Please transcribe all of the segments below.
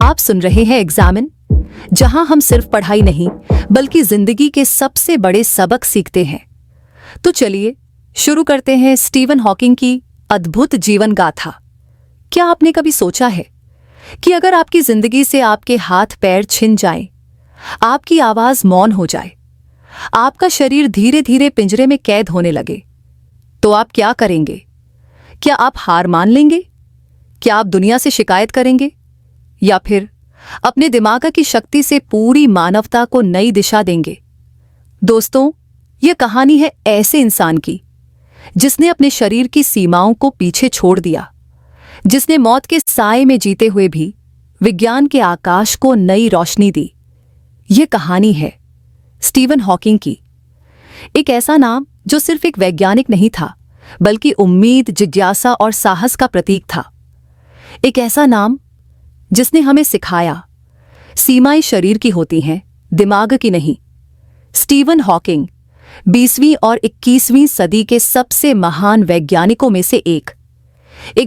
आप सुन रहे हैं एग्जामिन, जहां हम सिर्फ पढ़ाई नहीं बल्कि जिंदगी के सबसे बड़े सबक सीखते हैं। तो चलिए शुरू करते हैं स्टीवन हॉकिंग की अद्भुत जीवन गाथा। क्या आपने कभी सोचा है कि अगर आपकी जिंदगी से आपके हाथ पैर छिन जाएं, आपकी आवाज मौन हो जाए, आपका शरीर धीरे धीरे पिंजरे में कैद होने लगे, तो आप क्या करेंगे? क्या आप हार मान लेंगे? क्या आप दुनिया से शिकायत करेंगे, या फिर अपने दिमाग की शक्ति से पूरी मानवता को नई दिशा देंगे? दोस्तों, यह कहानी है ऐसे इंसान की जिसने अपने शरीर की सीमाओं को पीछे छोड़ दिया, जिसने मौत के साए में जीते हुए भी विज्ञान के आकाश को नई रोशनी दी। यह कहानी है स्टीवन हॉकिंग की। एक ऐसा नाम जो सिर्फ एक वैज्ञानिक नहीं था, बल्कि उम्मीद, जिज्ञासा और साहस का प्रतीक था। एक ऐसा नाम जिसने हमें सिखाया सीमाएं शरीर की होती हैं, दिमाग की नहीं। स्टीवन हॉकिंग 20वीं और 21वीं सदी के सबसे महान वैज्ञानिकों में से एक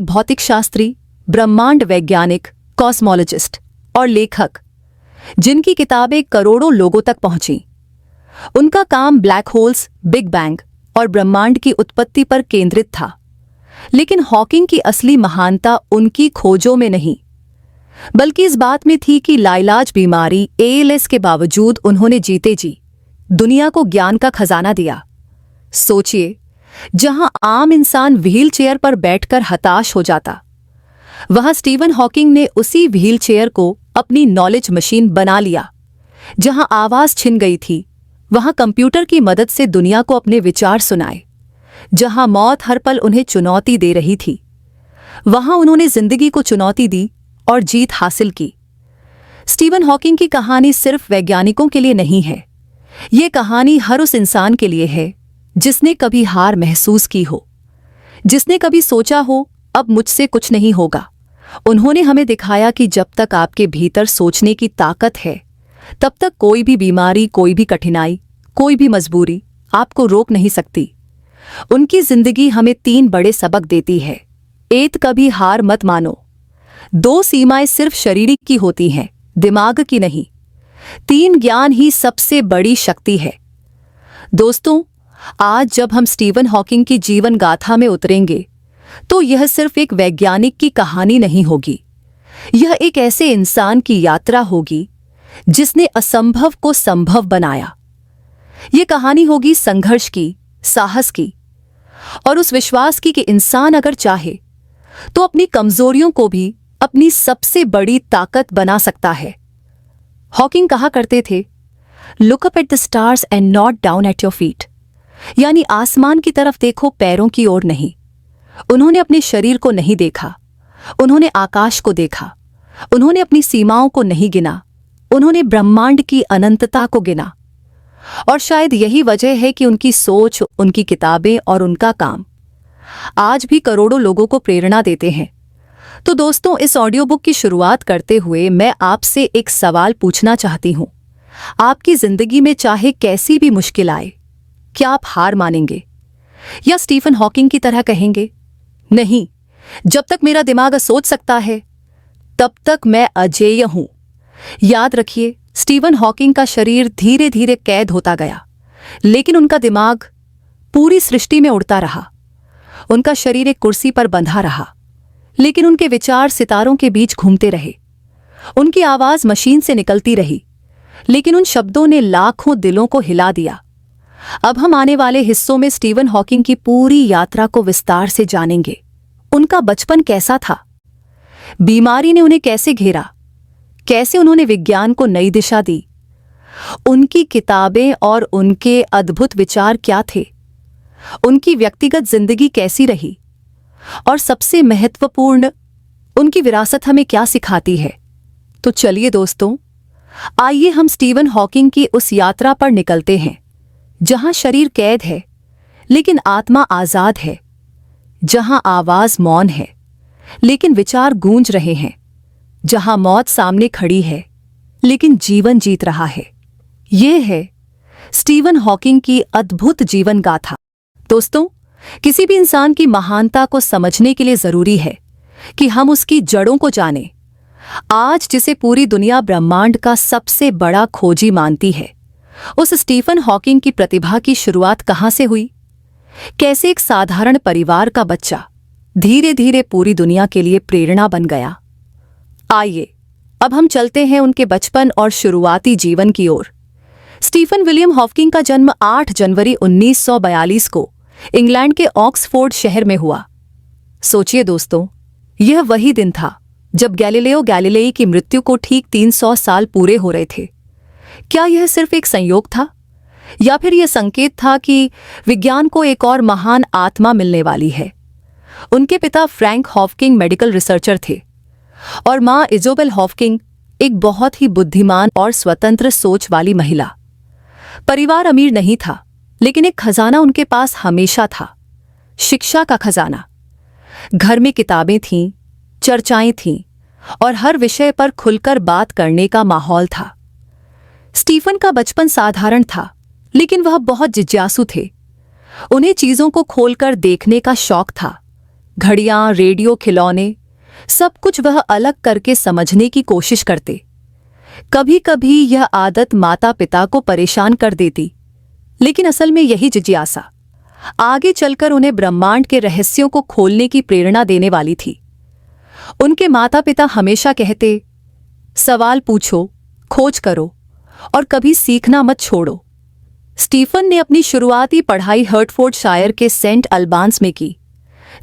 भौतिक शास्त्री, ब्रह्मांड वैज्ञानिक, कॉस्मोलॉजिस्ट और लेखक, जिनकी किताबें करोड़ों लोगों तक पहुंची। उनका काम ब्लैक होल्स, बिग बैंग और ब्रह्मांड की उत्पत्ति पर केंद्रित था। लेकिन हॉकिंग की असली महानता उनकी खोजों में नहीं, बल्कि इस बात में थी कि लाइलाज बीमारी ALS के बावजूद उन्होंने जीते जी दुनिया को ज्ञान का खजाना दिया। सोचिए, जहां आम इंसान व्हील चेयर पर बैठकर हताश हो जाता, वहां स्टीवन हॉकिंग ने उसी व्हील चेयर को अपनी नॉलेज मशीन बना लिया। जहां आवाज छिन गई थी, वहां कंप्यूटर की मदद से दुनिया को अपने विचार सुनाए। जहां मौत हर पल उन्हें चुनौती दे रही थी, वहां उन्होंने जिंदगी को चुनौती दी और जीत हासिल की। स्टीवन हॉकिंग की कहानी सिर्फ वैज्ञानिकों के लिए नहीं है, ये कहानी हर उस इंसान के लिए है जिसने कभी हार महसूस की हो, जिसने कभी सोचा हो अब मुझसे कुछ नहीं होगा। उन्होंने हमें दिखाया कि जब तक आपके भीतर सोचने की ताकत है, तब तक कोई भी बीमारी, कोई भी कठिनाई, कोई भी मजबूरी आपको रोक नहीं सकती। उनकी जिंदगी हमें 3 बड़े सबक देती है। 1, कभी हार मत मानो। 2, सीमाएं सिर्फ शारीरिक की होती हैं, दिमाग की नहीं। 3, ज्ञान ही सबसे बड़ी शक्ति है। दोस्तों, आज जब हम स्टीवन हॉकिंग की जीवन गाथा में उतरेंगे, तो यह सिर्फ एक वैज्ञानिक की कहानी नहीं होगी। यह एक ऐसे इंसान की यात्रा होगी जिसने असंभव को संभव बनाया। यह कहानी होगी संघर्ष की, साहस की और उस विश्वास की कि इंसान अगर चाहे तो अपनी कमजोरियों को भी अपनी सबसे बड़ी ताकत बना सकता है। हॉकिंग कहा करते थे, look up at the stars and not down at your feet, यानी आसमान की तरफ देखो, पैरों की ओर नहीं। उन्होंने अपने शरीर को नहीं देखा, उन्होंने आकाश को देखा। उन्होंने अपनी सीमाओं को नहीं गिना, उन्होंने ब्रह्मांड की अनंतता को गिना। और शायद यही वजह है कि उनकी सोच, उनकी किताबें और उनका काम आज भी करोड़ों लोगों को प्रेरणा देते हैं। तो दोस्तों, इस ऑडियो बुक की शुरुआत करते हुए मैं आपसे एक सवाल पूछना चाहती हूं। आपकी जिंदगी में चाहे कैसी भी मुश्किल आए, क्या आप हार मानेंगे या स्टीफन हॉकिंग की तरह कहेंगे, नहीं, जब तक मेरा दिमाग सोच सकता है तब तक मैं अजेय हूं? याद रखिए, स्टीवन हॉकिंग का शरीर धीरे धीरे कैद होता गया, लेकिन उनका दिमाग पूरी सृष्टि में उड़ता रहा। उनका शरीर एक कुर्सी पर बंधा रहा, लेकिन उनके विचार सितारों के बीच घूमते रहे। उनकी आवाज मशीन से निकलती रही, लेकिन उन शब्दों ने लाखों दिलों को हिला दिया। अब हम आने वाले हिस्सों में स्टीवन हॉकिंग की पूरी यात्रा को विस्तार से जानेंगे। उनका बचपन कैसा था, बीमारी ने उन्हें कैसे घेरा, कैसे उन्होंने विज्ञान को नई दिशा दी, उनकी किताबें और उनके अद्भुत विचार क्या थे, उनकी व्यक्तिगत जिंदगी कैसी रही, और सबसे महत्वपूर्ण, उनकी विरासत हमें क्या सिखाती है। तो चलिए दोस्तों, आइए हम स्टीवन हॉकिंग की उस यात्रा पर निकलते हैं, जहां शरीर कैद है लेकिन आत्मा आजाद है, जहां आवाज मौन है लेकिन विचार गूंज रहे हैं, जहां मौत सामने खड़ी है लेकिन जीवन जीत रहा है। यह है स्टीवन हॉकिंग की अद्भुत जीवन गाथा। दोस्तों, किसी भी इंसान की महानता को समझने के लिए जरूरी है कि हम उसकी जड़ों को जानें, आज जिसे पूरी दुनिया ब्रह्मांड का सबसे बड़ा खोजी मानती है, उस स्टीफन हॉकिंग की प्रतिभा की शुरुआत कहां से हुई? कैसे एक साधारण परिवार का बच्चा धीरे धीरे पूरी दुनिया के लिए प्रेरणा बन गया? आइए अब हम चलते हैं उनके बचपन और शुरुआती जीवन की ओर। स्टीफन विलियम हॉकिंग का जन्म 8 जनवरी 1942 को इंग्लैंड के ऑक्सफोर्ड शहर में हुआ। सोचिए दोस्तों, यह वही दिन था जब गैलीलियो गैलीलेई की मृत्यु को ठीक 300 साल पूरे हो रहे थे। क्या यह सिर्फ एक संयोग था, या फिर यह संकेत था कि विज्ञान को एक और महान आत्मा मिलने वाली है? उनके पिता फ्रैंक हॉकिंग मेडिकल रिसर्चर थे और मां इजोबेल हॉकिंग एक बहुत ही बुद्धिमान और स्वतंत्र सोच वाली महिला। परिवार अमीर नहीं था, लेकिन एक खजाना उनके पास हमेशा था, शिक्षा का खजाना। घर में किताबें थीं, चर्चाएं थीं और हर विषय पर खुलकर बात करने का माहौल था। स्टीफन का बचपन साधारण था, लेकिन वह बहुत जिज्ञासु थे। उन्हें चीजों को खोलकर देखने का शौक था। घड़ियां, रेडियो, खिलौने, सब कुछ वह अलग करके समझने की कोशिश करते। कभी कभी यह आदत माता पिता को परेशान कर देती, लेकिन असल में यही जिज्ञासा आगे चलकर उन्हें ब्रह्मांड के रहस्यों को खोलने की प्रेरणा देने वाली थी। उनके माता पिता हमेशा कहते, सवाल पूछो, खोज करो और कभी सीखना मत छोड़ो। स्टीफन ने अपनी शुरुआती पढ़ाई हर्टफोर्डशायर के सेंट अल्बांस में की।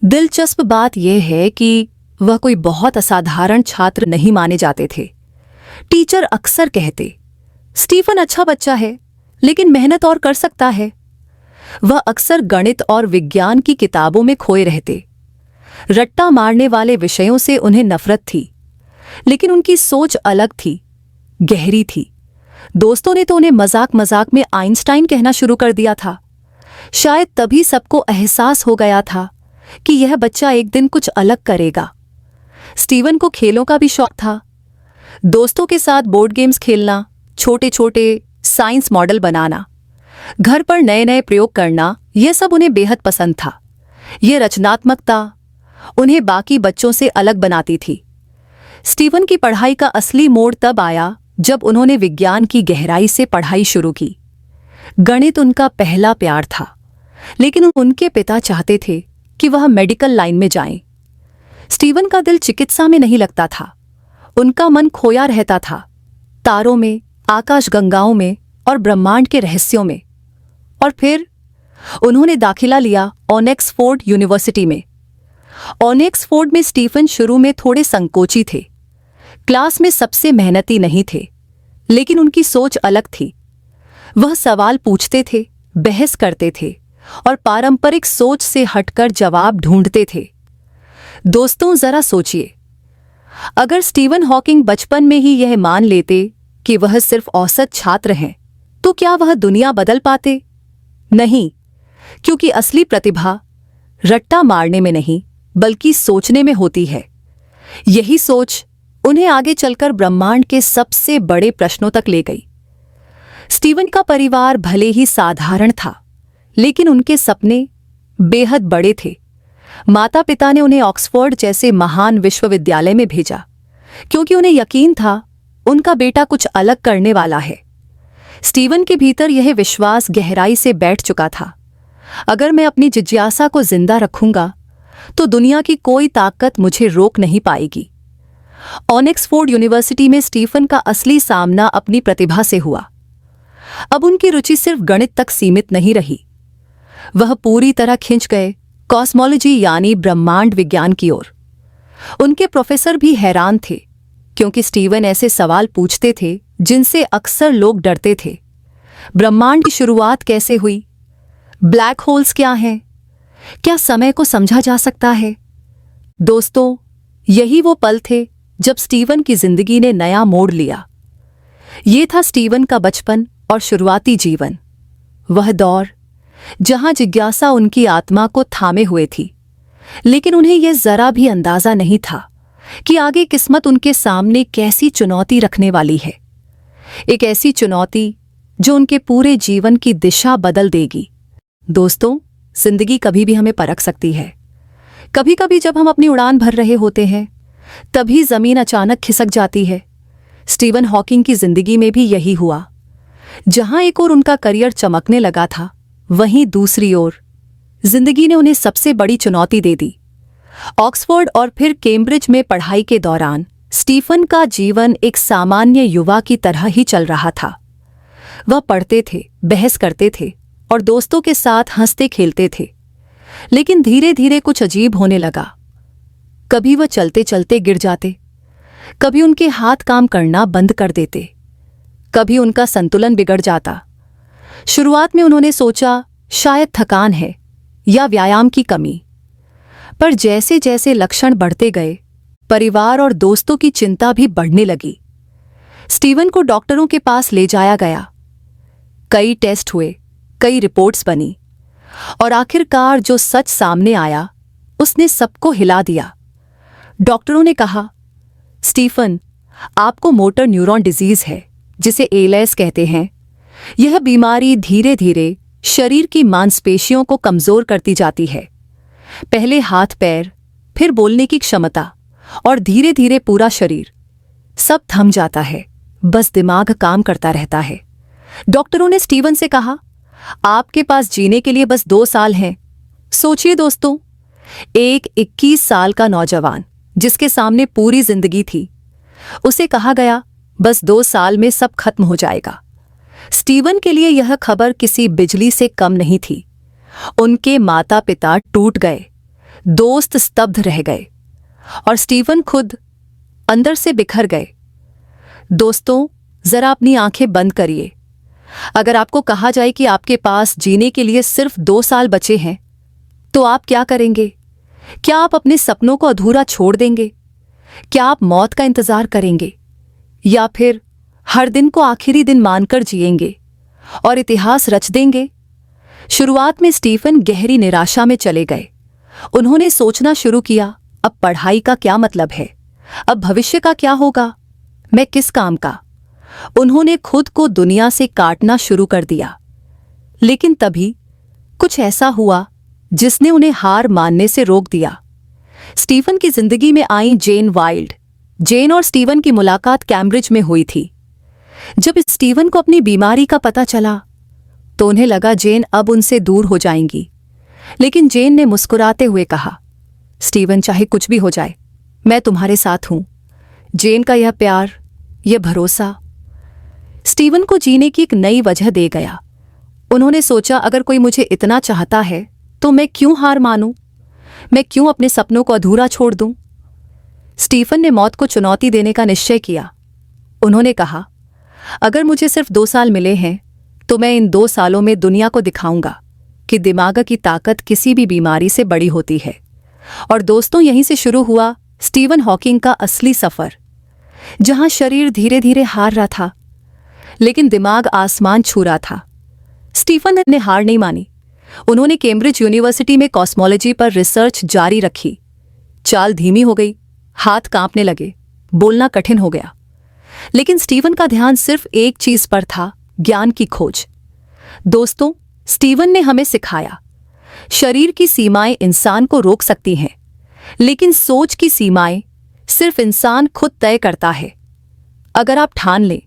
दिलचस्प बात यह है कि वह कोई बहुत असाधारण छात्र नहीं माने जाते थे। टीचर अक्सर कहते, स्टीफन अच्छा बच्चा है, लेकिन मेहनत और कर सकता है। वह अक्सर गणित और विज्ञान की किताबों में खोए रहते। रट्टा मारने वाले विषयों से उन्हें नफरत थी, लेकिन उनकी सोच अलग थी, गहरी थी। दोस्तों ने तो उन्हें मजाक मजाक में आइंस्टाइन कहना शुरू कर दिया था। शायद तभी सबको एहसास हो गया था कि यह बच्चा एक दिन कुछ अलग करेगा। स्टीवन को खेलों का भी शौक था। दोस्तों के साथ बोर्ड गेम्स खेलना, छोटे छोटे साइंस मॉडल बनाना, घर पर नए नए प्रयोग करना, यह सब उन्हें बेहद पसंद था। यह रचनात्मकता उन्हें बाकी बच्चों से अलग बनाती थी। स्टीवन की पढ़ाई का असली मोड़ तब आया जब उन्होंने विज्ञान की गहराई से पढ़ाई शुरू की। गणित उनका पहला प्यार था, लेकिन उनके पिता चाहते थे कि वह मेडिकल लाइन में जाएं। स्टीवन का दिल चिकित्सा में नहीं लगता था। उनका मन खोया रहता था तारों में, आकाशगंगाओं में और ब्रह्मांड के रहस्यों में। और फिर उन्होंने दाखिला लिया ऑनेक्सफोर्ड यूनिवर्सिटी में। ऑनेक्सफोर्ड में स्टीफन शुरू में थोड़े संकोची थे। क्लास में सबसे मेहनती नहीं थे, लेकिन उनकी सोच अलग थी। वह सवाल पूछते थे, बहस करते थे और पारंपरिक सोच से हटकर जवाब ढूंढते थे। दोस्तों, जरा सोचिए, अगर स्टीवन हॉकिंग बचपन में ही यह मान लेते कि वह सिर्फ औसत छात्र हैं, तो क्या वह दुनिया बदल पाते? नहीं, क्योंकि असली प्रतिभा रट्टा मारने में नहीं, बल्कि सोचने में होती है। यही सोच उन्हें आगे चलकर ब्रह्मांड के सबसे बड़े प्रश्नों तक ले गई। स्टीवन का परिवार भले ही साधारण था, लेकिन उनके सपने बेहद बड़े थे। माता पिता ने उन्हें ऑक्सफोर्ड जैसे महान विश्वविद्यालय में भेजा, क्योंकि उन्हें यकीन था उनका बेटा कुछ अलग करने वाला है। स्टीवन के भीतर यह विश्वास गहराई से बैठ चुका था, अगर मैं अपनी जिज्ञासा को जिंदा रखूंगा तो दुनिया की कोई ताकत मुझे रोक नहीं पाएगी। ऑनेक्सफोर्ड यूनिवर्सिटी में स्टीफन का असली सामना अपनी प्रतिभा से हुआ। अब उनकी रुचि सिर्फ गणित तक सीमित नहीं रही। वह पूरी तरह खिंच गए कॉस्मोलॉजी यानी ब्रह्मांड विज्ञान की ओर। उनके प्रोफेसर भी हैरान थे, क्योंकि स्टीवन ऐसे सवाल पूछते थे जिनसे अक्सर लोग डरते थे। ब्रह्मांड की शुरुआत कैसे हुई? ब्लैक होल्स क्या हैं? क्या समय को समझा जा सकता है? दोस्तों, यही वो पल थे जब स्टीवन की जिंदगी ने नया मोड़ लिया। ये था स्टीवन का बचपन और शुरुआती जीवन, वह दौर जहां जिज्ञासा उनकी आत्मा को थामे हुए थी, लेकिन उन्हें यह जरा भी अंदाजा नहीं था कि आगे किस्मत उनके सामने कैसी चुनौती रखने वाली है। एक ऐसी चुनौती जो उनके पूरे जीवन की दिशा बदल देगी। दोस्तों, जिंदगी कभी भी हमें परख सकती है। कभी कभी जब हम अपनी उड़ान भर रहे होते हैं, तभी जमीन अचानक खिसक जाती है। स्टीवन हॉकिंग की जिंदगी में भी यही हुआ। जहां एक ओर उनका करियर चमकने लगा था, वहीं दूसरी ओर जिंदगी ने उन्हें सबसे बड़ी चुनौती दे दी। ऑक्सफोर्ड और फिर कैम्ब्रिज में पढ़ाई के दौरान स्टीफन का जीवन एक सामान्य युवा की तरह ही चल रहा था। वह पढ़ते थे, बहस करते थे और दोस्तों के साथ हंसते खेलते थे। लेकिन धीरे धीरे कुछ अजीब होने लगा। कभी वह चलते चलते गिर जाते, कभी उनके हाथ काम करना बंद कर देते, कभी उनका संतुलन बिगड़ जाता। शुरुआत में उन्होंने सोचा शायद थकान है या व्यायाम की कमी, पर जैसे जैसे लक्षण बढ़ते गए, परिवार और दोस्तों की चिंता भी बढ़ने लगी। स्टीवन को डॉक्टरों के पास ले जाया गया। कई टेस्ट हुए, कई रिपोर्ट्स बनी और आखिरकार जो सच सामने आया उसने सबको हिला दिया। डॉक्टरों ने कहा, स्टीफन, आपको मोटर न्यूरॉन डिजीज है, जिसे एलएस कहते हैं। यह बीमारी धीरे धीरे शरीर की मांसपेशियों को कमजोर करती जाती है। पहले हाथ पैर, फिर बोलने की क्षमता और धीरे धीरे पूरा शरीर, सब थम जाता है। बस दिमाग काम करता रहता है। डॉक्टरों ने स्टीवन से कहा, आपके पास जीने के लिए बस 2 साल हैं। सोचिए दोस्तों, एक 21 साल का नौजवान जिसके सामने पूरी जिंदगी थी, उसे कहा गया बस 2 साल में सब खत्म हो जाएगा। स्टीवन के लिए यह खबर किसी बिजली से कम नहीं थी। उनके माता पिता टूट गए, दोस्त स्तब्ध रह गए और स्टीवन खुद अंदर से बिखर गए। दोस्तों, जरा अपनी आंखें बंद करिए। अगर आपको कहा जाए कि आपके पास जीने के लिए सिर्फ 2 साल बचे हैं, तो आप क्या करेंगे? क्या आप अपने सपनों को अधूरा छोड़ देंगे? क्या आप मौत का इंतजार करेंगे या फिर हर दिन को आखिरी दिन मानकर जिएंगे और इतिहास रच देंगे? शुरुआत में स्टीफन गहरी निराशा में चले गए। उन्होंने सोचना शुरू किया, अब पढ़ाई का क्या मतलब है? अब भविष्य का क्या होगा? मैं किस काम का? उन्होंने खुद को दुनिया से काटना शुरू कर दिया। लेकिन तभी कुछ ऐसा हुआ जिसने उन्हें हार मानने से रोक दिया। स्टीफन की जिंदगी में आई जेन वाइल्ड। जेन और स्टीवन की मुलाकात कैम्ब्रिज में हुई थी। जब स्टीवन को अपनी बीमारी का पता चला तो उन्हें लगा जेन अब उनसे दूर हो जाएंगी। लेकिन जेन ने मुस्कुराते हुए कहा, स्टीवन, चाहे कुछ भी हो जाए, मैं तुम्हारे साथ हूं। जेन का यह प्यार, यह भरोसा स्टीवन को जीने की एक नई वजह दे गया। उन्होंने सोचा, अगर कोई मुझे इतना चाहता है तो मैं क्यों हार मानूं? मैं क्यों अपने सपनों को अधूरा छोड़ दूं? स्टीफन ने मौत को चुनौती देने का निश्चय किया। उन्होंने कहा, अगर मुझे सिर्फ 2 साल मिले हैं तो मैं इन 2 सालों में दुनिया को दिखाऊंगा कि दिमाग की ताकत किसी भी बीमारी से बड़ी होती है। और दोस्तों, यहीं से शुरू हुआ स्टीवन हॉकिंग का असली सफर, जहां शरीर धीरे धीरे हार रहा था लेकिन दिमाग आसमान छू रहा था। स्टीफन ने हार नहीं मानी। उन्होंने कैम्ब्रिज यूनिवर्सिटी में कॉस्मोलॉजी पर रिसर्च जारी रखी। चाल धीमी हो गई, हाथ कांपने लगे, बोलना कठिन हो गया। लेकिन स्टीवन का ध्यान सिर्फ एक चीज पर था, ज्ञान की खोज। दोस्तों, स्टीवन ने हमें सिखाया, शरीर की सीमाएं इंसान को रोक सकती हैं, लेकिन सोच की सीमाएं सिर्फ इंसान खुद तय करता है। अगर आप ठान लें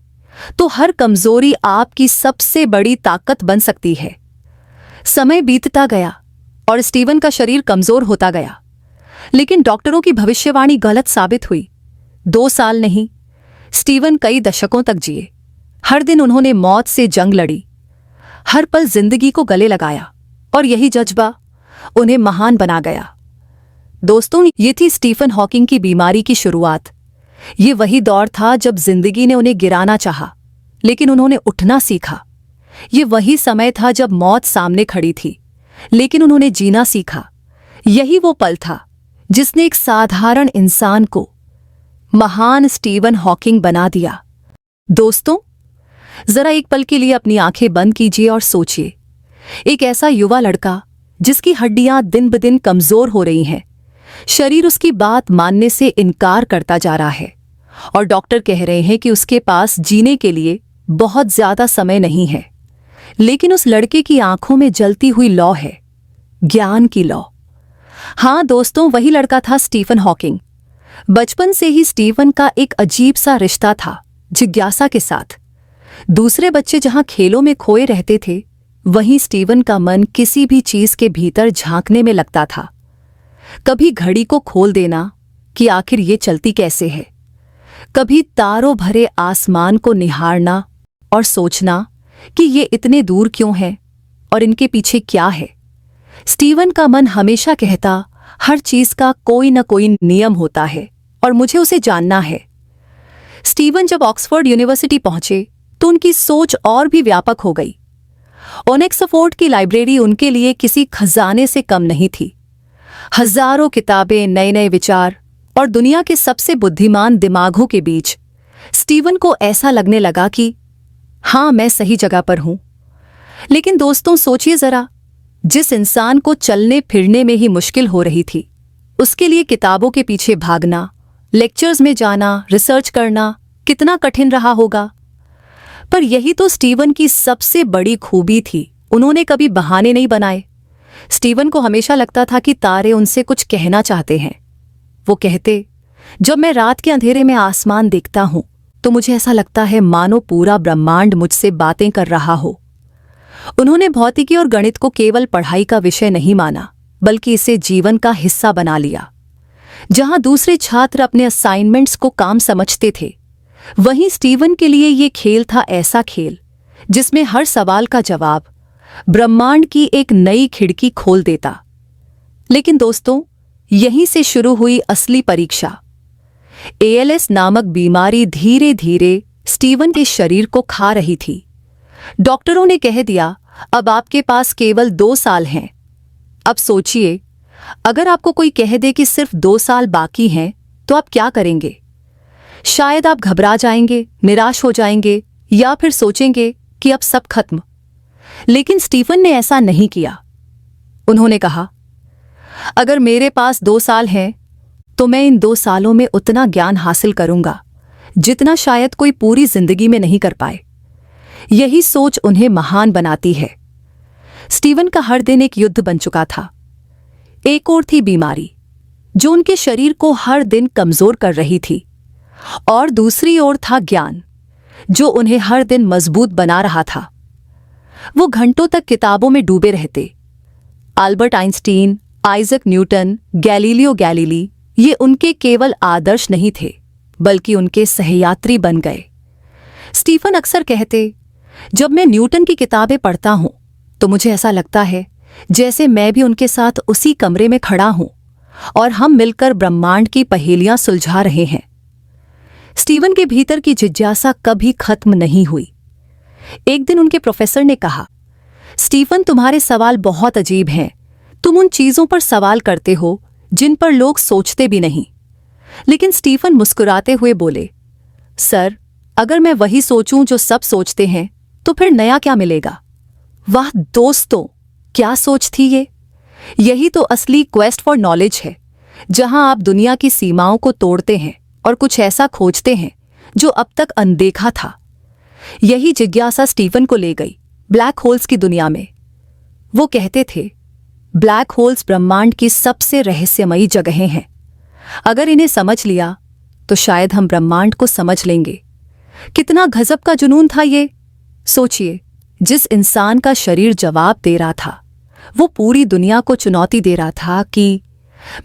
तो हर कमजोरी आपकी सबसे बड़ी ताकत बन सकती है। समय बीतता गया और स्टीवन का शरीर कमजोर होता गया, लेकिन डॉक्टरों की भविष्यवाणी गलत साबित हुई। 2 साल नहीं, स्टीवन कई दशकों तक जिए। हर दिन उन्होंने मौत से जंग लड़ी, हर पल जिंदगी को गले लगाया और यही जज्बा उन्हें महान बना गया। दोस्तों, ये थी स्टीफन हॉकिंग की बीमारी की शुरुआत। ये वही दौर था जब जिंदगी ने उन्हें गिराना चाहा, लेकिन उन्होंने उठना सीखा। ये वही समय था जब मौत सामने खड़ी थी, लेकिन उन्होंने जीना सीखा। यही वो पल था जिसने एक साधारण इंसान को महान स्टीवन हॉकिंग बना दिया। दोस्तों, जरा एक पल के लिए अपनी आंखें बंद कीजिए और सोचिए, एक ऐसा युवा लड़का जिसकी हड्डियां दिन ब दिन कमजोर हो रही हैं, शरीर उसकी बात मानने से इनकार करता जा रहा है और डॉक्टर कह रहे हैं कि उसके पास जीने के लिए बहुत ज्यादा समय नहीं है। लेकिन उस लड़के की आंखों में जलती हुई लौ है, ज्ञान की लौ। हाँ दोस्तों, वही लड़का था स्टीफन हॉकिंग। बचपन से ही स्टीवन का एक अजीब सा रिश्ता था जिज्ञासा के साथ। दूसरे बच्चे जहां खेलों में खोए रहते थे, वहीं स्टीवन का मन किसी भी चीज के भीतर झांकने में लगता था। कभी घड़ी को खोल देना कि आखिर ये चलती कैसे है, कभी तारों भरे आसमान को निहारना और सोचना कि ये इतने दूर क्यों हैं और इनके पीछे क्या है। स्टीवन का मन हमेशा कहता, हर चीज का कोई न कोई नियम होता है और मुझे उसे जानना है। स्टीवन जब ऑक्सफोर्ड यूनिवर्सिटी पहुंचे तो उनकी सोच और भी व्यापक हो गई। ऑक्सफोर्ड की लाइब्रेरी उनके लिए किसी खजाने से कम नहीं थी। हजारों किताबें, नए नए विचार और दुनिया के सबसे बुद्धिमान दिमागों के बीच स्टीवन को ऐसा लगने लगा कि हाँ, मैं सही जगह पर हूं। लेकिन दोस्तों, सोचिए जरा, जिस इंसान को चलने फिरने में ही मुश्किल हो रही थी, उसके लिए किताबों के पीछे भागना, लेक्चर्स में जाना, रिसर्च करना कितना कठिन रहा होगा। पर यही तो स्टीवन की सबसे बड़ी खूबी थी। उन्होंने कभी बहाने नहीं बनाए। स्टीवन को हमेशा लगता था कि तारे उनसे कुछ कहना चाहते हैं। वो कहते, जब मैं रात के अंधेरे में आसमान देखता हूं तो मुझे ऐसा लगता है मानो पूरा ब्रह्मांड मुझसे बातें कर रहा हो। उन्होंने भौतिकी और गणित को केवल पढ़ाई का विषय नहीं माना, बल्कि इसे जीवन का हिस्सा बना लिया। जहां दूसरे छात्र अपने असाइनमेंट्स को काम समझते थे, वहीं स्टीवन के लिए ये खेल था ऐसा खेल जिसमें हर सवाल का जवाब ब्रह्मांड की एक नई खिड़की खोल देता। लेकिन दोस्तों, यहीं से शुरू हुई असली परीक्षा। ALS नामक बीमारी धीरे धीरे स्टीवन के शरीर को खा रही थी। डॉक्टरों ने कह दिया, अब आपके पास केवल 2 साल हैं। अब सोचिए, अगर आपको कोई कह दे कि सिर्फ 2 साल बाकी हैं, तो आप क्या करेंगे? शायद आप घबरा जाएंगे, निराश हो जाएंगे, या फिर सोचेंगे कि अब सब खत्म। लेकिन स्टीफन ने ऐसा नहीं किया। उन्होंने कहा, अगर मेरे पास 2 साल हैं तो मैं इन 2 सालों में उतना ज्ञान हासिल करूंगा जितना शायद कोई पूरी जिंदगी में नहीं कर पाए। यही सोच उन्हें महान बनाती है। स्टीवन का हर दिन एक युद्ध बन चुका था। एक ओर थी बीमारी जो उनके शरीर को हर दिन कमजोर कर रही थी, और दूसरी ओर था ज्ञान जो उन्हें हर दिन मजबूत बना रहा था। वो घंटों तक किताबों में डूबे रहते। Albert Einstein, Isaac Newton, Galileo Galilei, ये उनके केवल आदर्श नहीं थे, बल्कि उनके सहयात्री बन गए। स्टीफन अक्सर कहते, जब मैं न्यूटन की किताबें पढ़ता हूं तो मुझे ऐसा लगता है जैसे मैं भी उनके साथ उसी कमरे में खड़ा हूं और हम मिलकर ब्रह्मांड की पहेलियां सुलझा रहे हैं। स्टीवन के भीतर की जिज्ञासा कभी खत्म नहीं हुई। एक दिन उनके प्रोफेसर ने कहा, स्टीफन, तुम्हारे सवाल बहुत अजीब हैं। तुम उन चीजों पर सवाल करते हो जिन पर लोग सोचते भी नहीं। लेकिन स्टीफन मुस्कुराते हुए बोले, सर, अगर मैं वही सोचूं जो सब सोचते हैं तो फिर नया क्या मिलेगा? वाह दोस्तों, क्या सोच थी ये! यही तो असली क्वेस्ट फॉर नॉलेज है, जहां आप दुनिया की सीमाओं को तोड़ते हैं और कुछ ऐसा खोजते हैं जो अब तक अनदेखा था। यही जिज्ञासा स्टीफन को ले गई ब्लैक होल्स की दुनिया में। वो कहते थे, ब्लैक होल्स ब्रह्मांड की सबसे रहस्यमयी जगहें हैं। अगर इन्हें समझ लिया तो शायद हम ब्रह्मांड को समझ लेंगे। कितना गजब का जुनून था ये! सोचिए, जिस इंसान का शरीर जवाब दे रहा था, वो पूरी दुनिया को चुनौती दे रहा था कि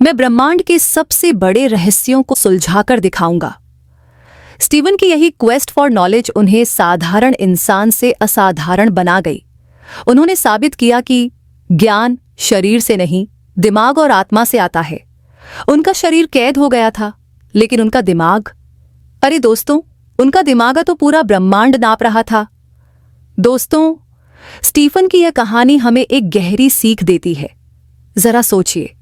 मैं ब्रह्मांड के सबसे बड़े रहस्यों को सुलझाकर दिखाऊंगा। स्टीवन की यही क्वेस्ट फॉर नॉलेज उन्हें साधारण इंसान से असाधारण बना गई। उन्होंने साबित किया कि ज्ञान शरीर से नहीं, दिमाग और आत्मा से आता है। उनका शरीर कैद हो गया था, लेकिन उनका दिमाग, अरे दोस्तों, उनका दिमाग तो पूरा ब्रह्मांड नाप रहा था। दोस्तों, स्टीफन की यह कहानी हमें एक गहरी सीख देती है। जरा सोचिए,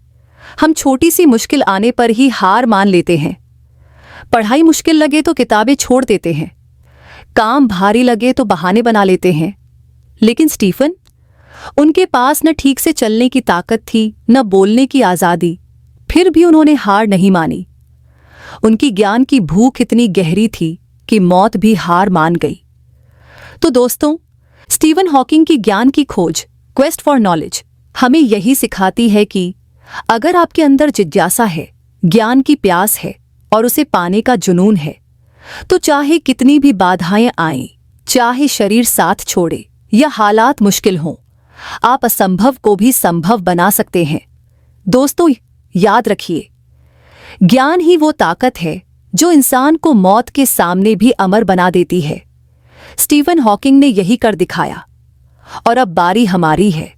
हम छोटी सी मुश्किल आने पर ही हार मान लेते हैं। पढ़ाई मुश्किल लगे तो किताबें छोड़ देते हैं, काम भारी लगे तो बहाने बना लेते हैं। लेकिन स्टीफन, उनके पास न ठीक से चलने की ताकत थी, न बोलने की आज़ादी, फिर भी उन्होंने हार नहीं मानी। उनकी ज्ञान की भूख इतनी गहरी थी कि मौत भी हार मान गई। तो दोस्तों, स्टीवन हॉकिंग की ज्ञान की खोज, क्वेस्ट फॉर नॉलेज, हमें यही सिखाती है कि अगर आपके अंदर जिज्ञासा है, ज्ञान की प्यास है और उसे पाने का जुनून है, तो चाहे कितनी भी बाधाएं आएं, चाहे शरीर साथ छोड़े या हालात मुश्किल हों, आप असंभव को भी संभव बना सकते हैं। दोस्तों, याद रखिए, ज्ञान ही वो ताकत है जो इंसान को मौत के सामने भी अमर बना देती है। स्टीफन हॉकिंग ने यही कर दिखाया। और अब बारी हमारी है।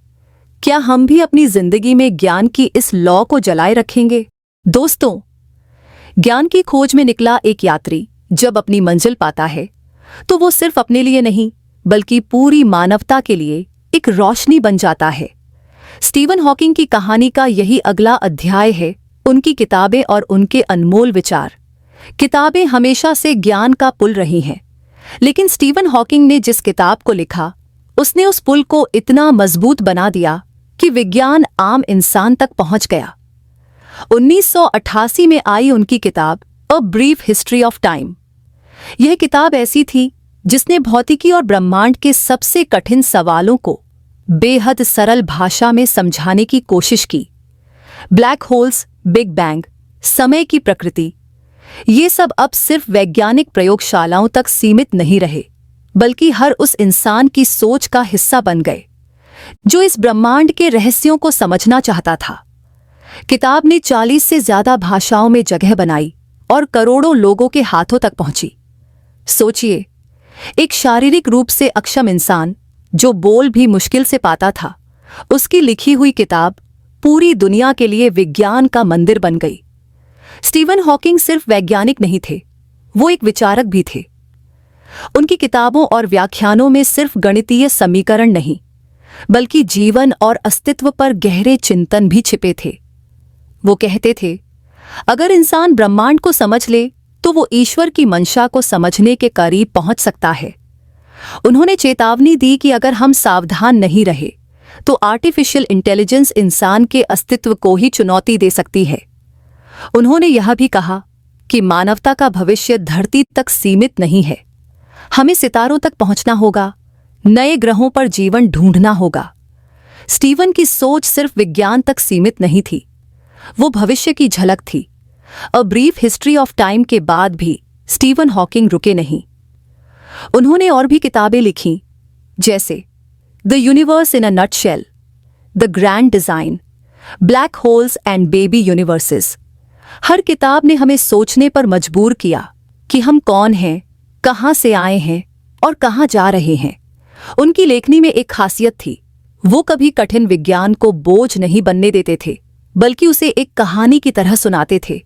क्या हम भी अपनी जिंदगी में ज्ञान की इस लौ को जलाए रखेंगे? दोस्तों, ज्ञान की खोज में निकला एक यात्री जब अपनी मंजिल पाता है, तो वो सिर्फ अपने लिए नहीं बल्कि पूरी मानवता के लिए एक रोशनी बन जाता है। स्टीफन हॉकिंग की कहानी का यही अगला अध्याय है, उनकी किताबें और उनके अनमोल विचार। किताबें हमेशा से ज्ञान का पुल रही हैं, लेकिन स्टीफन हॉकिंग ने जिस किताब को लिखा, उसने उस पुल को इतना मजबूत बना दिया कि विज्ञान आम इंसान तक पहुंच गया। 1988 में आई उनकी किताब a brief history of time. यह किताब ऐसी थी जिसने भौतिकी और ब्रह्मांड के सबसे कठिन सवालों को बेहद सरल भाषा में समझाने की कोशिश की। ब्लैक होल्स, बिग बैंग, समय की प्रकृति, ये सब अब सिर्फ वैज्ञानिक प्रयोगशालाओं तक सीमित नहीं रहे, बल्कि हर उस इंसान की सोच का हिस्सा बन गए जो इस ब्रह्मांड के रहस्यों को समझना चाहता था। किताब ने 40 से ज्यादा भाषाओं में जगह बनाई और करोड़ों लोगों के हाथों तक पहुंची। सोचिए, एक शारीरिक रूप से अक्षम इंसान जो बोल भी मुश्किल से पाता था, उसकी लिखी हुई किताब पूरी दुनिया के लिए विज्ञान का मंदिर बन गई। स्टीफन हॉकिंग सिर्फ वैज्ञानिक नहीं थे, वो एक विचारक भी थे। उनकी किताबों और व्याख्यानों में सिर्फ गणितीय समीकरण नहीं, बल्कि जीवन और अस्तित्व पर गहरे चिंतन भी छिपे थे। वो कहते थे, अगर इंसान ब्रह्मांड को समझ ले तो वो ईश्वर की मंशा को समझने के करीब पहुंच सकता है। उन्होंने चेतावनी दी कि अगर हम सावधान नहीं रहे तो आर्टिफिशियल इंटेलिजेंस इंसान के अस्तित्व को ही चुनौती दे सकती है। उन्होंने यह भी कहा कि मानवता का भविष्य धरती तक सीमित नहीं है, हमें सितारों तक पहुंचना होगा, नए ग्रहों पर जीवन ढूंढना होगा। स्टीफन की सोच सिर्फ विज्ञान तक सीमित नहीं थी, वो भविष्य की झलक थी। A brief history of time के बाद भी स्टीफन हॉकिंग रुके नहीं। उन्होंने और भी किताबें लिखीं, जैसे the universe in a nutshell, the grand design, black holes and baby universes. हर किताब ने हमें सोचने पर मजबूर किया कि हम कौन हैं, कहां से आए हैं और कहां जा रहे हैं। उनकी लेखनी में एक खासियत थी, वो कभी कठिन विज्ञान को बोझ नहीं बनने देते थे, बल्कि उसे एक कहानी की तरह सुनाते थे।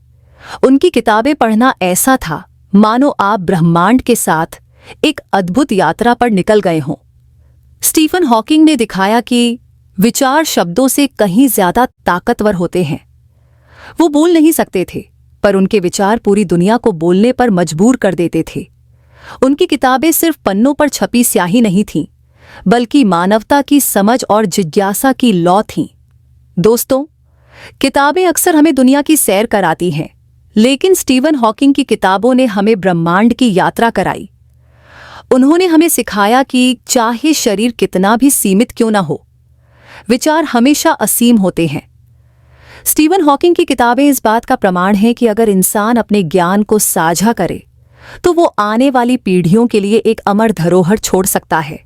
उनकी किताबें पढ़ना ऐसा था मानो आप ब्रह्मांड के साथ एक अद्भुत यात्रा पर निकल गए हों। स्टीफन हॉकिंग ने दिखाया कि विचार शब्दों से कहीं ज्यादा ताकतवर होते हैं। वो बोल नहीं सकते थे, पर उनके विचार पूरी दुनिया को बोलने पर मजबूर कर देते थे। उनकी किताबें सिर्फ पन्नों पर छपी स्याही नहीं थीं, बल्कि मानवता की समझ और जिज्ञासा की लौ थीं। दोस्तों, किताबें अक्सर हमें दुनिया की सैर कराती हैं, लेकिन स्टीफन हॉकिंग की किताबों ने हमें ब्रह्मांड की यात्रा कराई। उन्होंने हमें सिखाया कि चाहे शरीर कितना भी सीमित क्यों ना हो, विचार हमेशा असीम होते हैं। स्टीफन हॉकिंग की किताबें इस बात का प्रमाण हैं कि अगर इंसान अपने ज्ञान को साझा करे तो वो आने वाली पीढ़ियों के लिए एक अमर धरोहर छोड़ सकता है।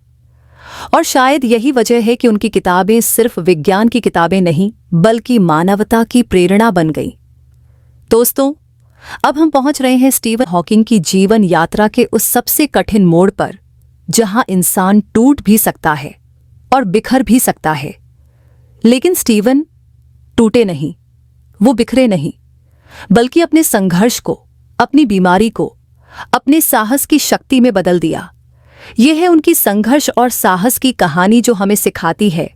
और शायद यही वजह है कि उनकी किताबें सिर्फ विज्ञान की किताबें नहीं, बल्कि मानवता की प्रेरणा बन गईं। दोस्तों, अब हम पहुंच रहे हैं स्टीफन हॉकिंग की जीवन यात्रा के उस सबसे कठिन मोड़ पर, जहां इंसान टूट भी सकता है और बिखर भी सकता है। लेकिन स्टीफन टूटे नहीं, वो बिखरे नहीं, बल्कि अपने संघर्ष को, अपनी बीमारी को अपने साहस की शक्ति में बदल दिया। यह है उनकी संघर्ष और साहस की कहानी जो हमें सिखाती है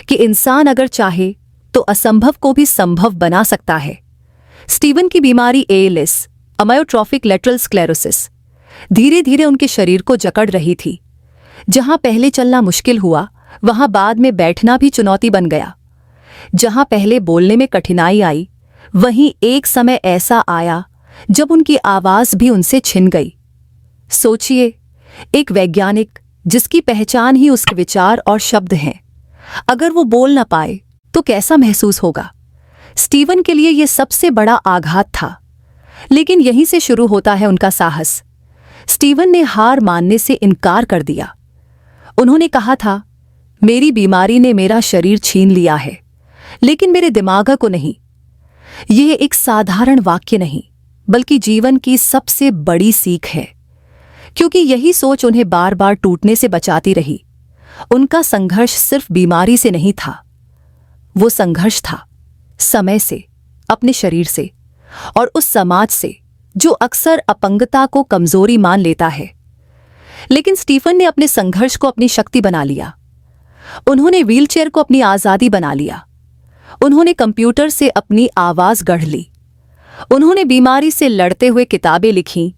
कि इंसान अगर चाहे तो असंभव को भी संभव बना सकता है। स्टीफन की बीमारी ALS, अमायोट्रोफिक लेटरल स्क्लेरोसिस, धीरे धीरे उनके शरीर को जकड़ रही थी। जहां पहले चलना मुश्किल हुआ, वहां बाद में बैठना भी चुनौती बन गया। जहां पहले बोलने में कठिनाई आई, वहीं एक समय ऐसा आया जब उनकी आवाज भी उनसे छिन गई। सोचिए, एक वैज्ञानिक जिसकी पहचान ही उसके विचार और शब्द हैं, अगर वो बोल ना पाए तो कैसा महसूस होगा? स्टीफन के लिए यह सबसे बड़ा आघात था। लेकिन यहीं से शुरू होता है उनका साहस। स्टीवन ने हार मानने से इनकार कर दिया। उन्होंने कहा था, मेरी बीमारी ने मेरा शरीर छीन लिया है, लेकिन मेरे दिमाग को नहीं। यह एक साधारण वाक्य नहीं, बल्कि जीवन की सबसे बड़ी सीख है, क्योंकि यही सोच उन्हें बार बार टूटने से बचाती रही। उनका संघर्ष सिर्फ बीमारी से नहीं था, वो संघर्ष था समय से, अपने शरीर से और उस समाज से जो अक्सर अपंगता को कमजोरी मान लेता है। लेकिन स्टीफन ने अपने संघर्ष को अपनी शक्ति बना लिया। उन्होंने व्हीलचेयर को अपनी आजादी बना लिया। उन्होंने कंप्यूटर से अपनी आवाज गढ़ ली। उन्होंने बीमारी से लड़ते हुए किताबें लिखीं,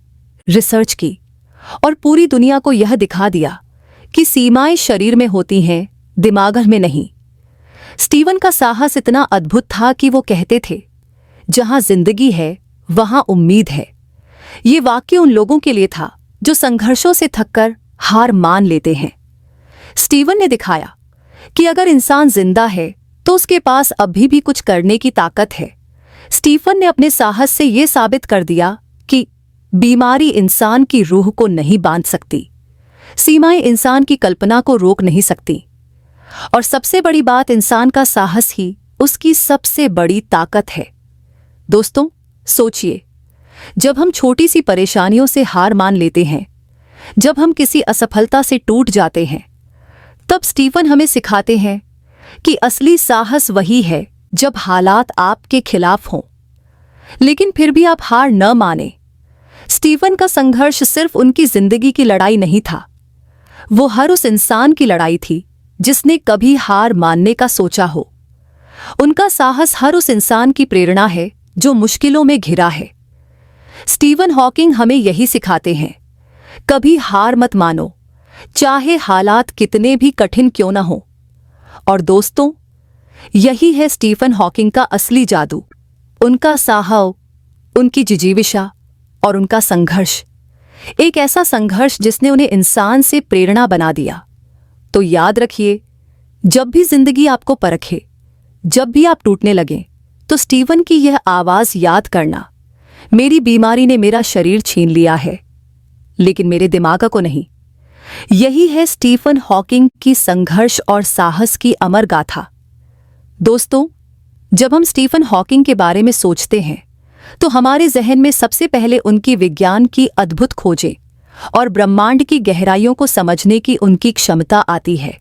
रिसर्च की और पूरी दुनिया को यह दिखा दिया कि सीमाएं शरीर में होती हैं, दिमाग में नहीं। स्टीवन का साहस इतना अद्भुत था कि वो कहते थे, जहां जिंदगी है वहां उम्मीद है। ये वाक्य उन लोगों के लिए था जो संघर्षों से थककर हार मान लेते हैं। स्टीवन ने दिखाया कि अगर इंसान जिंदा है तो उसके पास अभी भी कुछ करने की ताकत है। स्टीफन ने अपने साहस से यह साबित कर दिया कि बीमारी इंसान की रूह को नहीं बांध सकती, सीमाएं इंसान की कल्पना को रोक नहीं सकती, और सबसे बड़ी बात, इंसान का साहस ही उसकी सबसे बड़ी ताकत है। दोस्तों, सोचिए, जब हम छोटी सी परेशानियों से हार मान लेते हैं, जब हम किसी असफलता से टूट जाते हैं, तब स्टीफन हमें सिखाते हैं कि असली साहस वही है जब हालात आपके खिलाफ हों, लेकिन फिर भी आप हार न माने। स्टीफन का संघर्ष सिर्फ उनकी जिंदगी की लड़ाई नहीं था, वो हर उस इंसान की लड़ाई थी जिसने कभी हार मानने का सोचा हो। उनका साहस हर उस इंसान की प्रेरणा है जो मुश्किलों में घिरा है। स्टीवन हॉकिंग हमें यही सिखाते हैं, कभी हार मत मानो, चाहे हालात कितने भी कठिन क्यों न हो। और दोस्तों, यही है स्टीफन हॉकिंग का असली जादू, उनका साहस, उनकी जिजीविषा और उनका संघर्ष। एक ऐसा संघर्ष जिसने उन्हें इंसान से प्रेरणा बना दिया। तो याद रखिए, जब भी जिंदगी आपको परखे, जब भी आप टूटने लगें, तो स्टीवन की यह आवाज याद करना, मेरी बीमारी ने मेरा शरीर छीन लिया है, लेकिन मेरे दिमाग को नहीं। यही है स्टीफन हॉकिंग की संघर्ष और साहस की अमर गाथा। दोस्तों, जब हम स्टीफन हॉकिंग के बारे में सोचते हैं तो हमारे जहन में सबसे पहले उनकी विज्ञान की अद्भुत खोजें और ब्रह्मांड की गहराइयों को समझने की उनकी क्षमता आती है।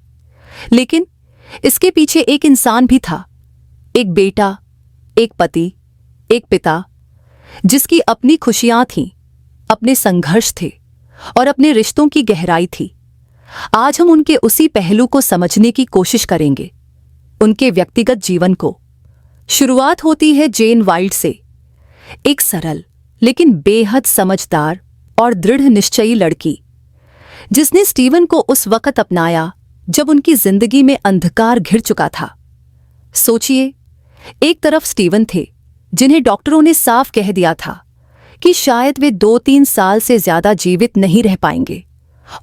लेकिन इसके पीछे एक इंसान भी था, एक बेटा, एक पति, एक पिता, जिसकी अपनी खुशियां थीं, अपने संघर्ष थे और अपने रिश्तों की गहराई थी। आज हम उनके उसी पहलू को समझने की कोशिश करेंगे, उनके व्यक्तिगत जीवन को। शुरुआत होती है जेन वाइल्ड से, एक सरल लेकिन बेहद समझदार और दृढ़ निश्चयी लड़की, जिसने स्टीवन को उस वक्त अपनाया जब उनकी जिंदगी में अंधकार घिर चुका था। सोचिए, एक तरफ स्टीवन थे जिन्हें डॉक्टरों ने साफ कह दिया था कि शायद वे 2-3 साल से ज्यादा जीवित नहीं रह पाएंगे,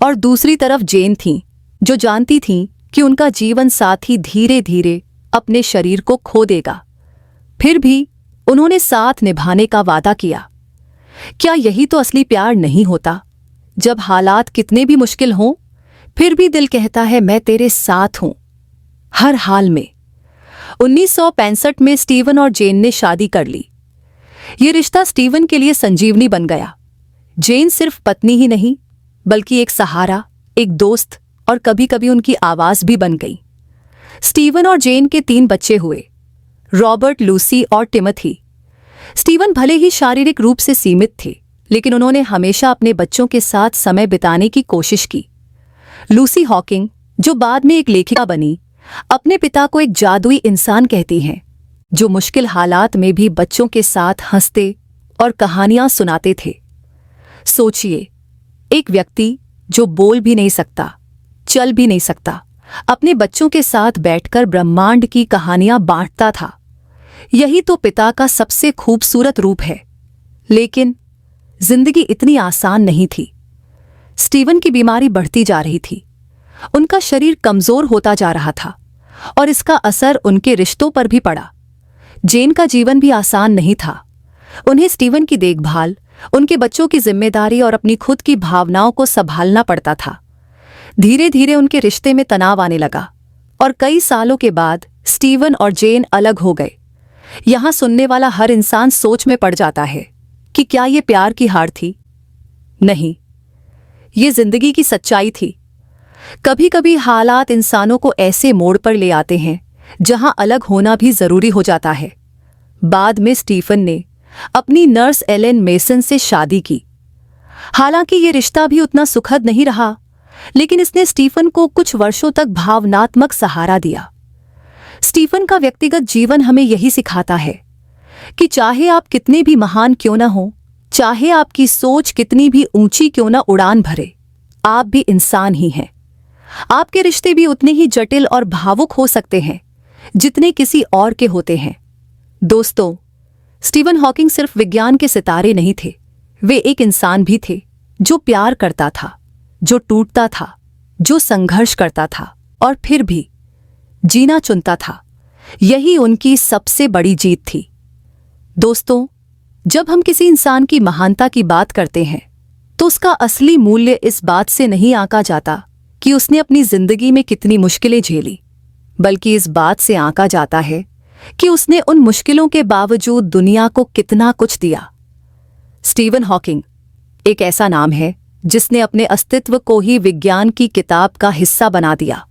और दूसरी तरफ जेन थीं जो जानती थीं कि उनका जीवन साथी धीरे धीरे अपने शरीर को खो देगा। फिर भी उन्होंने साथ निभाने का वादा किया। क्या यही तो असली प्यार नहीं होता? जब हालात कितने भी मुश्किल हों, फिर भी दिल कहता है, मैं तेरे साथ हूं, हर हाल में। 1965 में स्टीवन और जेन ने शादी कर ली। ये रिश्ता स्टीवन के लिए संजीवनी बन गया। जेन सिर्फ पत्नी ही नहीं, बल्कि एक सहारा, एक दोस्त और कभी-कभी उनकी आवाज भी बन गई। स्टीवन और जेन के 3 बच्चे हुए, रॉबर्ट, लूसी और टिमोथी। स्टीवन भले ही शारीरिक रूप से सीमित थे, लेकिन उन्होंने हमेशा अपने बच्चों के साथ समय बिताने की कोशिश की। लूसी हॉकिंग, जो बाद में एक लेखिका बनी, अपने पिता को एक जादुई इंसान कहती हैं, जो मुश्किल हालात में भी बच्चों के साथ हंसते और कहानियां सुनाते थे। सोचिए, एक व्यक्ति जो बोल भी नहीं सकता, चल भी नहीं सकता, अपने बच्चों के साथ बैठकर ब्रह्मांड की कहानियां बांटता था। यही तो पिता का सबसे खूबसूरत रूप है। लेकिन जिंदगी इतनी आसान नहीं थी। स्टीवन की बीमारी बढ़ती जा रही थी, उनका शरीर कमजोर होता जा रहा था और इसका असर उनके रिश्तों पर भी पड़ा। जेन का जीवन भी आसान नहीं था। उन्हें स्टीवन की देखभाल, उनके बच्चों की जिम्मेदारी और अपनी खुद की भावनाओं को संभालना पड़ता था। धीरे धीरे उनके रिश्ते में तनाव आने लगा और कई सालों के बाद स्टीवन और जेन अलग हो गए। यहां सुनने वाला हर इंसान सोच में पड़ जाता है कि क्या ये प्यार की हार थी? नहीं, ये जिंदगी की सच्चाई थी। कभी कभी हालात इंसानों को ऐसे मोड़ पर ले आते हैं जहां अलग होना भी जरूरी हो जाता है। बाद में स्टीफन ने अपनी नर्स एलेन मेसन से शादी की। हालांकि ये रिश्ता भी उतना सुखद नहीं रहा, लेकिन इसने स्टीफन को कुछ वर्षों तक भावनात्मक सहारा दिया। स्टीफन का व्यक्तिगत जीवन हमें यही सिखाता है कि चाहे आप कितने भी महान क्यों न हो, चाहे आपकी सोच कितनी भी ऊंची क्यों न उड़ान भरे, आप भी इंसान ही हैं। आपके रिश्ते भी उतने ही जटिल और भावुक हो सकते हैं जितने किसी और के होते हैं। दोस्तों, स्टीवन हॉकिंग सिर्फ विज्ञान के सितारे नहीं थे, वे एक इंसान भी थे जो प्यार करता था, जो टूटता था, जो संघर्ष करता था और फिर भी जीना चुनता था। यही उनकी सबसे बड़ी जीत थी। दोस्तों, जब हम किसी इंसान की महानता की बात करते हैं तो उसका असली मूल्य इस बात से नहीं आंका जाता कि उसने अपनी जिंदगी में कितनी मुश्किलें झेली, बल्कि इस बात से आंका जाता है कि उसने उन मुश्किलों के बावजूद दुनिया को कितना कुछ दिया। स्टीवन हॉकिंग एक ऐसा नाम है जिसने अपने अस्तित्व को ही विज्ञान की किताब का हिस्सा बना दिया।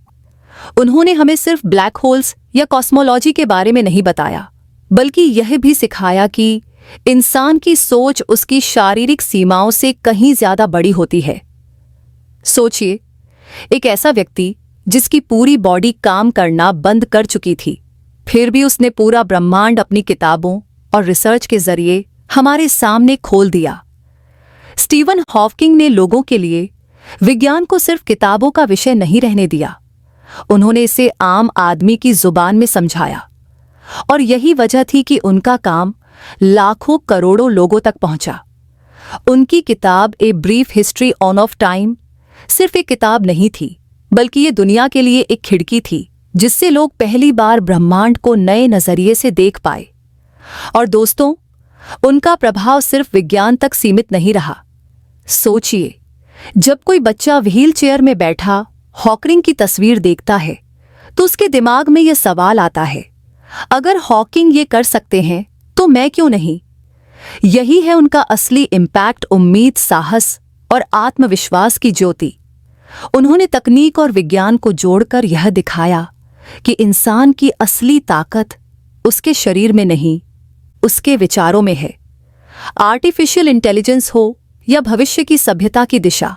उन्होंने हमें सिर्फ ब्लैक होल्स या कॉस्मोलॉजी के बारे में नहीं बताया, बल्कि यह भी सिखाया कि इंसान की सोच उसकी शारीरिक सीमाओं से कहीं ज्यादा बड़ी होती है। सोचिए, एक ऐसा व्यक्ति जिसकी पूरी बॉडी काम करना बंद कर चुकी थी, फिर भी उसने पूरा ब्रह्मांड अपनी किताबों और रिसर्च के जरिए हमारे सामने खोल दिया। स्टीवन हॉकिंग ने लोगों के लिए विज्ञान को सिर्फ किताबों का विषय नहीं रहने दिया, उन्होंने इसे आम आदमी की जुबान में समझाया। और यही वजह थी कि उनका काम लाखों करोड़ों लोगों तक पहुंचा। उनकी किताब a brief history on off time सिर्फ एक किताब नहीं थी, बल्कि ये दुनिया के लिए एक खिड़की थी जिससे लोग पहली बार ब्रह्मांड को नए नजरिए से देख पाए। और दोस्तों, उनका प्रभाव सिर्फ विज्ञान तक सीमित नहीं रहा। सोचिए, जब कोई बच्चा व्हील चेयर में बैठा हॉकिंग की तस्वीर देखता है तो उसके दिमाग में यह सवाल आता है, अगर हॉकिंग ये कर सकते हैं तो मैं क्यों नहीं? यही है उनका असली इम्पैक्ट, उम्मीद, साहस और आत्मविश्वास की ज्योति। उन्होंने तकनीक और विज्ञान को जोड़कर यह दिखाया कि इंसान की असली ताकत उसके शरीर में नहीं, उसके विचारों में है। आर्टिफिशियल इंटेलिजेंस हो या भविष्य की सभ्यता की दिशा,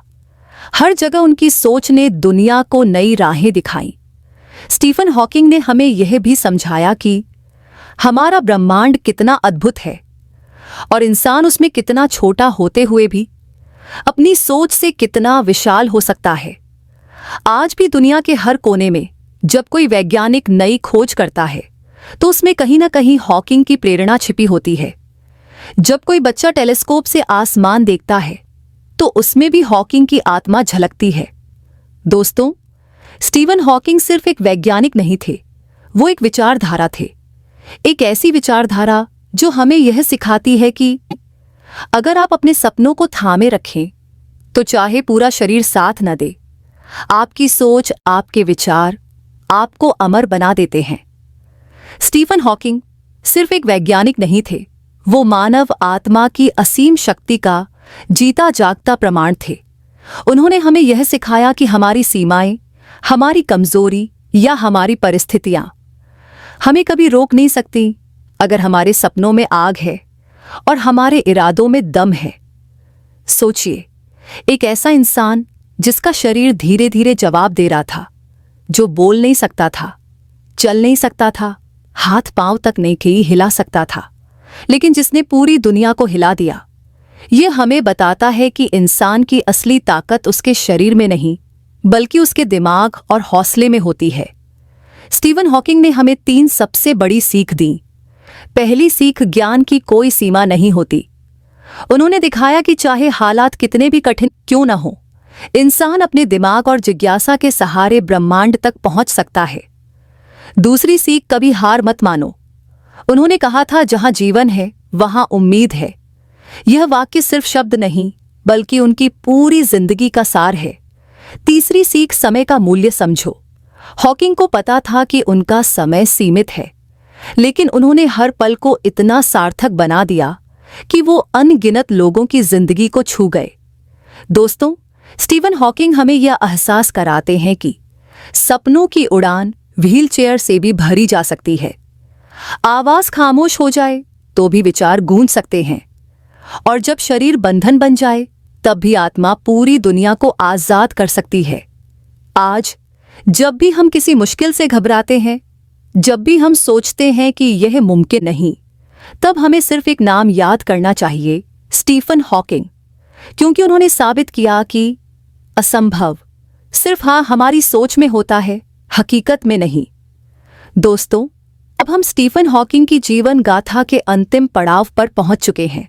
हर जगह उनकी सोच ने दुनिया को नई राहें दिखाईं। स्टीफन हॉकिंग ने हमें यह भी समझाया कि हमारा ब्रह्मांड कितना अद्भुत है और इंसान उसमें कितना छोटा होते हुए भी अपनी सोच से कितना विशाल हो सकता है। आज भी दुनिया के हर कोने में जब कोई वैज्ञानिक नई खोज करता है तो उसमें कहीं ना कहीं हॉकिंग की प्रेरणा छिपी होती है। जब कोई बच्चा टेलीस्कोप से आसमान देखता है तो उसमें भी हॉकिंग की आत्मा झलकती है। दोस्तों, स्टीवन हॉकिंग सिर्फ एक वैज्ञानिक नहीं थे, वो एक विचारधारा थे। एक ऐसी विचारधारा जो हमें यह सिखाती है कि अगर आप अपने सपनों को थामे रखें तो चाहे पूरा शरीर साथ न दे, आपकी सोच, आपके विचार आपको अमर बना देते हैं। स्टीफन हॉकिंग सिर्फ एक वैज्ञानिक नहीं थे, वो मानव आत्मा की असीम शक्ति का जीता जागता प्रमाण थे। उन्होंने हमें यह सिखाया कि हमारी सीमाएं, हमारी कमजोरी या हमारी परिस्थितियां हमें कभी रोक नहीं सकती अगर हमारे सपनों में आग है और हमारे इरादों में दम है। सोचिए, एक ऐसा इंसान जिसका शरीर धीरे धीरे जवाब दे रहा था, जो बोल नहीं सकता था, चल नहीं सकता था, हाथ पांव तक नहीं हिला सकता था, लेकिन जिसने पूरी दुनिया को हिला दिया। यह हमें बताता है कि इंसान की असली ताकत उसके शरीर में नहीं, बल्कि उसके दिमाग और हौसले में होती है। स्टीवन हॉकिंग ने हमें 3 सबसे बड़ी सीख दी। पहली सीख, ज्ञान की कोई सीमा नहीं होती। उन्होंने दिखाया कि चाहे हालात कितने भी कठिन क्यों न हो, इंसान अपने दिमाग और जिज्ञासा के सहारे ब्रह्मांड तक पहुंच सकता है। दूसरी सीख, कभी हार मत मानो। उन्होंने कहा था, जहां जीवन है वहां उम्मीद है। यह वाक्य सिर्फ शब्द नहीं, बल्कि उनकी पूरी जिंदगी का सार है। तीसरी सीख, समय का मूल्य समझो। हॉकिंग को पता था कि उनका समय सीमित है, लेकिन उन्होंने हर पल को इतना सार्थक बना दिया कि वो अनगिनत लोगों की जिंदगी को छू गए। दोस्तों, स्टीवन हॉकिंग हमें यह एहसास कराते हैं कि सपनों की उड़ान व्हीलचेयर से भी भरी जा सकती है। आवाज खामोश हो जाए तो भी विचार गूंज सकते हैं, और जब शरीर बंधन बन जाए तब भी आत्मा पूरी दुनिया को आजाद कर सकती है। आज जब भी हम किसी मुश्किल से घबराते हैं, जब भी हम सोचते हैं कि यह मुमकिन नहीं, तब हमें सिर्फ एक नाम याद करना चाहिए, स्टीफन हॉकिंग। क्योंकि उन्होंने साबित किया कि असंभव सिर्फ हमारी सोच में होता है, हकीकत में नहीं। दोस्तों, अब हम स्टीफन हॉकिंग की जीवन गाथा के अंतिम पड़ाव पर पहुंच चुके हैं।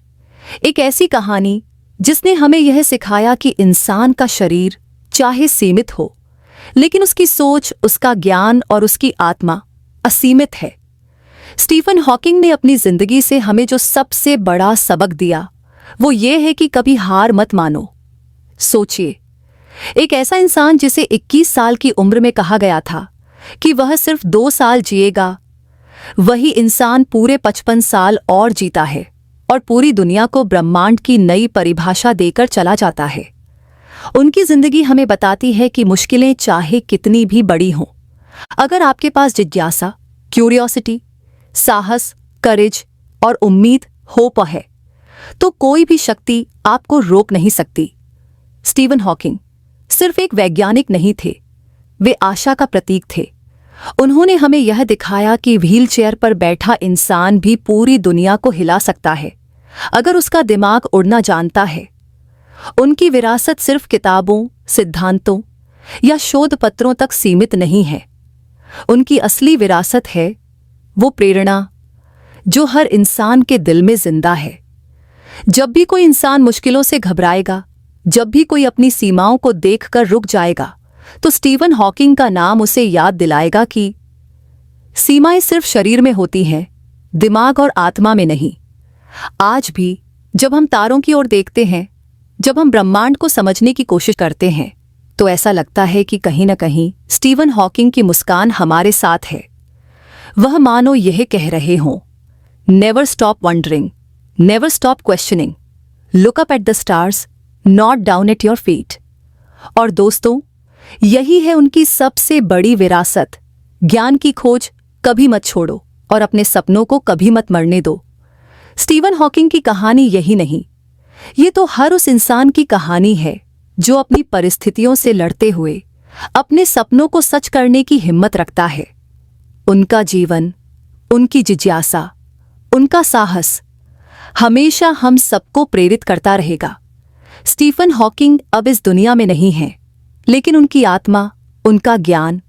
एक ऐसी कहानी जिसने हमें यह सिखाया कि इंसान का शरीर चाहे सीमित हो, लेकिन उसकी सोच, उसका ज्ञान और उसकी आत्मा असीमित है। स्टीफन हॉकिंग ने अपनी जिंदगी से हमें जो सबसे बड़ा सबक दिया, वो ये है कि कभी हार मत मानो। सोचिए, एक ऐसा इंसान जिसे 21 साल की उम्र में कहा गया था कि वह सिर्फ 2 साल जिएगा, वही इंसान पूरे 55 साल और जीता है और पूरी दुनिया को ब्रह्मांड की नई परिभाषा देकर चला जाता है। उनकी जिंदगी हमें बताती है कि मुश्किलें चाहे कितनी भी बड़ी हों, अगर आपके पास जिज्ञासा, क्यूरियोसिटी, साहस, करेज और उम्मीद, होप है, तो कोई भी शक्ति आपको रोक नहीं सकती। स्टीवन हॉकिंग सिर्फ एक वैज्ञानिक नहीं थे, वे आशा का प्रतीक थे। उन्होंने हमें यह दिखाया कि व्हीलचेयर पर बैठा इंसान भी पूरी दुनिया को हिला सकता है, अगर उसका दिमाग उड़ना जानता है। उनकी विरासत सिर्फ किताबों, सिद्धांतों या शोध पत्रों तक सीमित नहीं है। उनकी असली विरासत है वो प्रेरणा जो हर इंसान के दिल में जिंदा है। जब भी कोई इंसान मुश्किलों से घबराएगा, जब भी कोई अपनी सीमाओं को देखकर रुक जाएगा, तो स्टीवन हॉकिंग का नाम उसे याद दिलाएगा कि सीमाएं सिर्फ शरीर में होती हैं, दिमाग और आत्मा में नहीं। आज भी जब हम तारों की ओर देखते हैं, जब हम ब्रह्मांड को समझने की कोशिश करते हैं, तो ऐसा लगता है कि कहीं न कहीं स्टीवन हॉकिंग की मुस्कान हमारे साथ है। वह मानो यह कह रहे हों, never stop wondering, never stop questioning, look up at the stars, not down at your feet. और दोस्तों, यही है उनकी सबसे बड़ी विरासत। ज्ञान की खोज कभी मत छोड़ो और अपने सपनों को कभी मत मरने दो। स्टीवन हॉकिंग की कहानी यही नहीं, ये तो हर उस इंसान की कहानी है जो अपनी परिस्थितियों से लड़ते हुए अपने सपनों को सच करने की हिम्मत रखता है। उनका जीवन, उनकी जिज्ञासा, उनका साहस हमेशा हम सबको प्रेरित करता रहेगा। स्टीफन हॉकिंग अब इस दुनिया में नहीं हैं, लेकिन उनकी आत्मा, उनका ज्ञान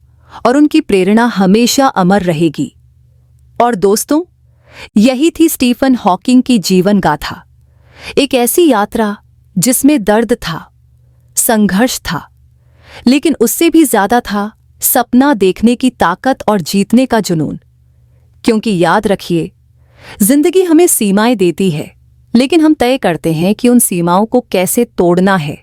और उनकी प्रेरणा हमेशा अमर रहेगी। और दोस्तों, यही थी स्टीफन हॉकिंग की जीवन गाथा। एक ऐसी यात्रा जिसमें दर्द था, संघर्ष था, लेकिन उससे भी ज्यादा था सपना देखने की ताकत और जीतने का जुनून। क्योंकि याद रखिए, जिंदगी हमें सीमाएं देती है, लेकिन हम तय करते हैं कि उन सीमाओं को कैसे तोड़ना है।